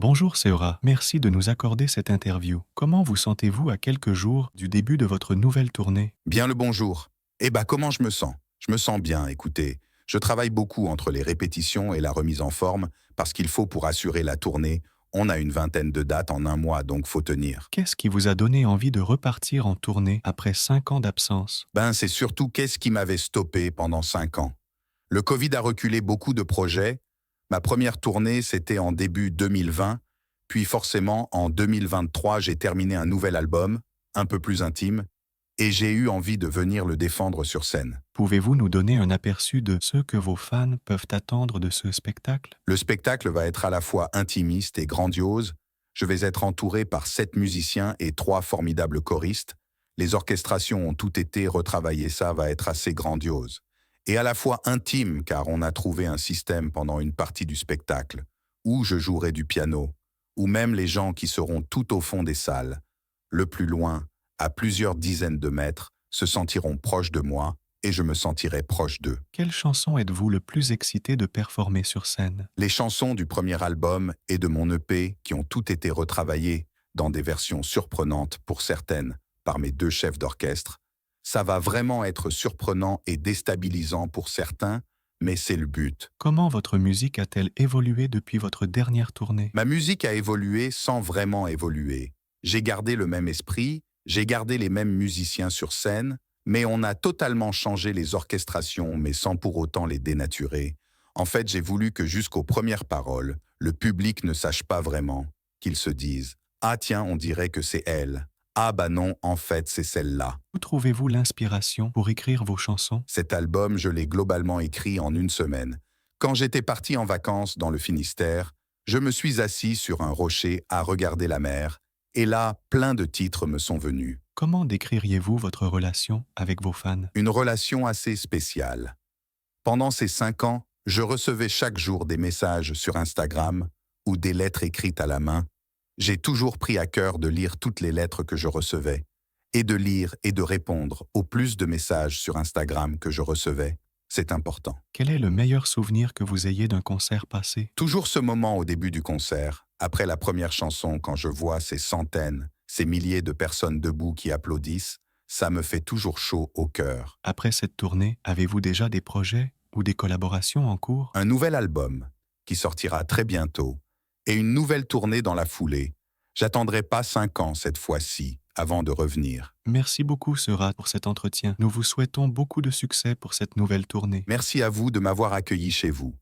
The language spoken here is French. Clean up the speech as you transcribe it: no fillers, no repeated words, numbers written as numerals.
Bonjour Seora, merci de nous accorder cette interview. Comment vous sentez-vous à quelques jours du début de votre nouvelle tournée? Bien le bonjour. Comment je me sens? Je me sens bien, écoutez. Je travaille beaucoup entre les répétitions et la remise en forme, parce qu'il faut pour assurer la tournée. On a une vingtaine de dates en un mois, donc faut tenir. Qu'est-ce qui vous a donné envie de repartir en tournée après 5 ans d'absence? C'est surtout qu'est-ce qui m'avait stoppé pendant 5 ans. Le Covid a reculé beaucoup de projets. Ma première tournée, c'était en début 2020. Puis forcément, en 2023, j'ai terminé un nouvel album, un peu plus intime, et j'ai eu envie de venir le défendre sur scène. Pouvez-vous nous donner un aperçu de ce que vos fans peuvent attendre de ce spectacle? Le spectacle va être à la fois intimiste et grandiose. Je vais être entouré par 7 musiciens et 3 formidables choristes. Les orchestrations ont toutes été retravaillées, ça va être assez grandiose. Et à la fois intime, car on a trouvé un système pendant une partie du spectacle, où je jouerai du piano, ou même les gens qui seront tout au fond des salles, le plus loin, à plusieurs dizaines de mètres, se sentiront proches de moi, et je me sentirai proche d'eux. Quelle chanson êtes-vous le plus excité de performer sur scène? Les chansons du premier album et de mon EP qui ont toutes été retravaillées dans des versions surprenantes pour certaines par mes 2 chefs d'orchestre. Ça va vraiment être surprenant et déstabilisant pour certains, mais c'est le but. Comment votre musique a-t-elle évolué depuis votre dernière tournée? Ma musique a évolué sans vraiment évoluer. J'ai gardé le même esprit, j'ai gardé les mêmes musiciens sur scène, mais on a totalement changé les orchestrations, mais sans pour autant les dénaturer. En fait, j'ai voulu que jusqu'aux premières paroles, le public ne sache pas vraiment, qu'ils se disent « Ah tiens, on dirait que c'est elle. Ah bah non, en fait, c'est celle-là. » Où trouvez-vous l'inspiration pour écrire vos chansons? Cet album, je l'ai globalement écrit en une semaine. Quand j'étais parti en vacances dans le Finistère, je me suis assis sur un rocher à regarder la mer, et là, plein de titres me sont venus. Comment décririez-vous votre relation avec vos fans? Une relation assez spéciale. Pendant ces 5 ans, je recevais chaque jour des messages sur Instagram ou des lettres écrites à la main. J'ai toujours pris à cœur de lire toutes les lettres que je recevais, et de lire et de répondre au plus de messages sur Instagram que je recevais. C'est important. Quel est le meilleur souvenir que vous ayez d'un concert passé? Toujours ce moment au début du concert, après la première chanson, quand je vois ces centaines, ces milliers de personnes debout qui applaudissent, ça me fait toujours chaud au cœur. Après cette tournée, avez-vous déjà des projets ou des collaborations en cours? Un nouvel album, qui sortira très bientôt, et une nouvelle tournée dans la foulée. J'attendrai pas 5 ans cette fois-ci, avant de revenir. Merci beaucoup, Sera, pour cet entretien. Nous vous souhaitons beaucoup de succès pour cette nouvelle tournée. Merci à vous de m'avoir accueilli chez vous.